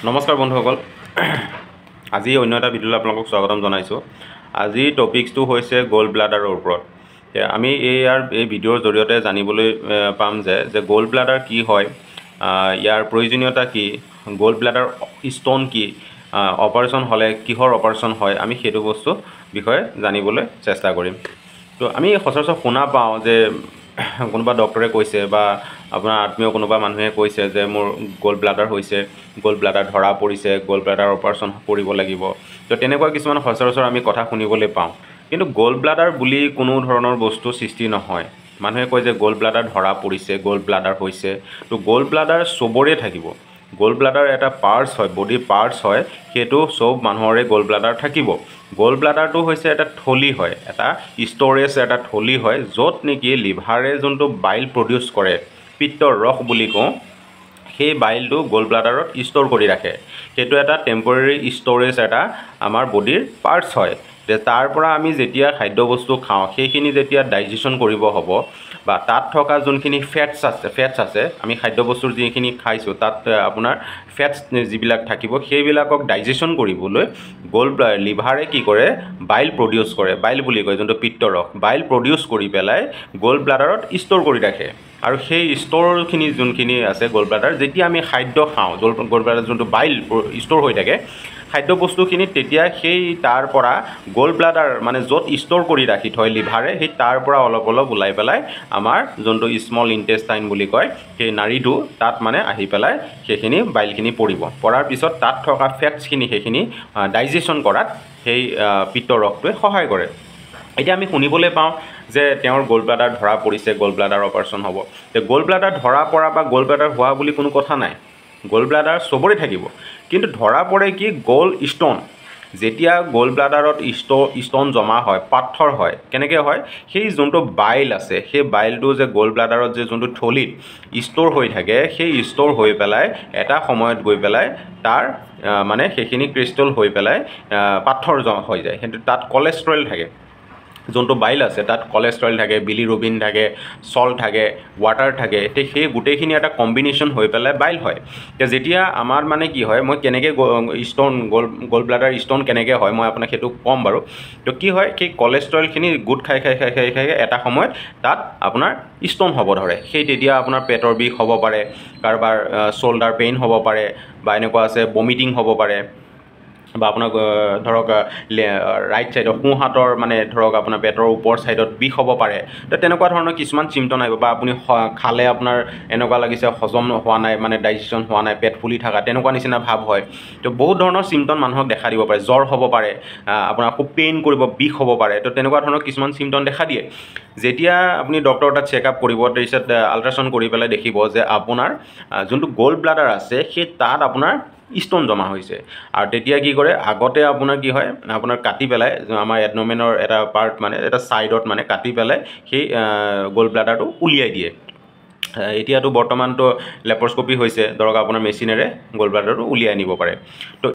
নমস্কাৰ বন্ধুসকল আজি অন্য এটা ভিডিঅ'লৈ আপোনালোকক স্বাগতম জনাইছোঁ। আজি টপিকটো হৈছে গ'ল্ড ব্লাডাৰৰ ওপৰত। আমি এই ভিডিঅ'ৰ জৰিয়তে জানিবলৈ পাম যে গ'ল্ড ব্লাডাৰ কি হয়, ইয়াৰ প্ৰয়োজনীয়তা কি, গ'ল্ড ব্লাডাৰ ষ্ট'ন কি, অপাৰেশ্যন হ'লে কিহৰ অপাৰেশ্যন হয়, আমি সেইটো বস্তু বিষয়ে জানিবলৈ চেষ্টা কৰিম। তো আমি সচৰাচৰ শুনা পাওঁ যে কোনোবা ডক্টৰে কৈছে বা আপোনাৰ আত্মীয় কোনোবা মানুহে কৈছে যে মোৰ গ'ল্ড ব্লাডাৰ হৈছে, গ'ল্ড ব্লাডাৰ ধৰা পৰিছে, গ'ল্ড ব্লাডাৰ অপাৰেশ্যন কৰিব লাগিব। তো তেনেকুৱা কিছুমান সচৰাচৰ আমি কথা শুনিবলৈ পাওঁ। কিন্তু গ'ল্ড ব্লাডাৰ বুলি কোনো ধৰণৰ বস্তু সৃষ্টি নহয়। মানুহে কয় যে গ'ল্ড ব্লাডাৰ ধৰা পৰিছে, গ'ল্ড ব্লাডাৰ হৈছে। তো গ'ল্ড ব্লাডাৰ চবৰে থাকিব। গ'ল্ড ব্লাডাৰ এটা পাৰ্টছ হয়, বডিৰ পাৰ্টছ হয়, সেইটো চব মানুহৰে গ'ল্ড ব্লাডাৰ থাকিব। গ'ল্ড ব্লাডাৰটো হৈছে এটা থলি হয়, এটা ষ্ট'ৰেজ, এটা থলি হয়, য'ত নেকি লিভাৰে যোনটো বাইল প্ৰডিউচ কৰে, পিত্তৰ ৰস বুলি কওঁ, সেই বাইলটো গ'ল্ড ব্লাডাৰত ষ্ট'ৰ কৰি ৰাখে। সেইটো এটা টেম্পৰেৰী ষ্ট'ৰেজ, এটা আমাৰ বডিৰ পাৰ্টছ হয়। যে তাৰ পৰা আমি যেতিয়া খাদ্যবস্তু খাওঁ, সেইখিনি যেতিয়া ডাইজেশ্যন কৰিব হ'ব বা তাত থকা যোনখিনি ফেটছ আছে, আমি খাদ্যবস্তুৰ যিখিনি খাইছোঁ তাত আপোনাৰ ফেটছ যিবিলাক থাকিব, সেইবিলাকক ডাইজেশ্যন কৰিবলৈ লিভাৰে কি কৰে, বাইল প্ৰডিউচ কৰে। বাইল বুলি কয় যোনটো পিত্তৰস, বাইল প্ৰডিউচ কৰি পেলাই গ'ল্ড ব্লাডাৰত ষ্ট'ৰ কৰি ৰাখে। আৰু সেই ষ্ট'ৰখিনি যোনখিনি আছে গ'ল্ড ব্লাডাৰ, যেতিয়া আমি খাদ্য খাওঁ, গ'ল্ড ব্লাডাৰ যোনটো বাইল ষ্ট'ৰ হৈ থাকে খাদ্যবস্তুখিনিত, তেতিয়া সেই তাৰ পৰা গ'ল্ড ব্লাডাৰ মানে য'ত ষ্ট'ৰ কৰি ৰাখি থয় লিভাৰে, সেই তাৰ পৰা অলপ অলপ ওলাই পেলাই আমাৰ যোনটো স্মল ইণ্টেষ্টাইন বুলি কয়, সেই নাড়ীটো তাত মানে আহি পেলাই সেইখিনি বাইলখিনি পৰাৰ পিছত তাত থকা ফেটছখিনি সেইখিনি ডাইজেশ্যন কৰাত সেই পিত্তৰসটোৱে সহায় কৰে। এতিয়া আমি শুনিবলৈ পাওঁ যে তেওঁৰ গ'ল্ড ব্লাডাৰ ধৰা পৰিছে, গ'ল্ড ব্লাডাৰ অপাৰেশ্যন হ'ব। গ'ল্ড ব্লাডাৰ ধৰা পৰা বা গ'ল্ড ব্লাডাৰ হোৱা বুলি কোনো কথা নাই। গ'ল্ড ব্লাডাৰ চবৰে থাকিব, কিন্তু ধৰা পৰে কি গ'ল্ড ষ্ট'ন। যেতিয়া গ'ল্ড ব্লাডাৰত ষ্ট'ন জমা হয়, পাথৰ হয়, কেনেকৈ হয়, সেই যোনটো বাইল আছে, সেই বাইলটো যে গ'ল্ড ব্লাডাৰত যে যোনটো থলিত ষ্ট'ৰ হৈ থাকে, সেই ষ্ট'ৰ হৈ পেলাই এটা সময়ত গৈ পেলাই তাৰ মানে সেইখিনি ক্ৰিষ্টেল হৈ পেলাই পাথৰ হৈ যায়। কিন্তু তাত কলেষ্ট্ৰল থাকে, যোনটো বাইল আছে তাত কলেষ্ট্ৰল থাকে, বিলিৰুবিন থাকে, চল্ট থাকে, ৱাটাৰ থাকে। সেই গোটেইখিনি এটা কম্বিনেশ্যন হৈ পেলাই বাইল হয়। যেতিয়া আমাৰ মানে কি হয়, মই কেনেকৈ গ'ল্ড ব্লাডাৰ ষ্ট'ন কেনেকৈ হয় মই আপোনাক সেইটো ক'ম বাৰু। তো কি হয়, সেই কলেষ্ট্ৰলখিনি গোট খাই এটা সময়ত তাত আপোনাৰ ষ্ট'ন হ'ব ধৰে। তেতিয়া আপোনাৰ পেটৰ বিষ হ'ব পাৰে, কাৰোবাৰ শ্ব'ল্ডাৰ পেইন হ'ব পাৰে, বা এনেকুৱা আছে বমিটিং হ'ব পাৰে, বা আপোনাক ধৰক ৰাইট ছাইডৰ সোঁ হাতৰ মানে ধৰক আপোনাৰ পেটৰ ওপৰ ছাইডত বিষ হ'ব পাৰে। তো তেনেকুৱা ধৰণৰ কিছুমান চিম্পটম আহিব, বা আপুনি খালে আপোনাৰ এনেকুৱা লাগিছে হজম হোৱা নাই, মানে ডাইজেশ্যন হোৱা নাই, পেট ফুলি থকা তেনেকুৱা নিচিনা ভাৱ হয়। তো বহুত ধৰণৰ চিম্পটম মানুহক দেখা দিব পাৰে। জ্বৰ হ'ব পাৰে, আপোনাৰ খুব পেইন কৰিব, বিষ হ'ব পাৰে। তো তেনেকুৱা ধৰণৰ কিছুমান চিম্পটম দেখা দিয়ে। যেতিয়া আপুনি ডক্টৰৰ তাত চেকআপ কৰিব, তাৰপিছত আল্ট্ৰাচাউণ্ড কৰি পেলাই দেখিব যে আপোনাৰ যোনটো গ'ল্ড ব্লাডাৰ আছে, সেই তাত আপোনাৰ ষ্ট'ন জমা হৈছে। আৰু তেতিয়া কি কৰে, আগতে আপোনাৰ কি হয়, আপোনাৰ কাটি পেলাই আমাৰ এডনমেনৰ এটা পাৰ্ট মানে এটা ছাইডত মানে কাটি পেলাই সেই গ'ল্ড ব্লাডাৰটো উলিয়াই দিয়ে। এতিয়াতো বৰ্তমানতো লেপাৰস্কপি হৈছে, ধৰক আপোনাৰ মেচিনেৰে গ'ল্ড ব্লাডাৰটো উলিয়াই আনিব পাৰে। তো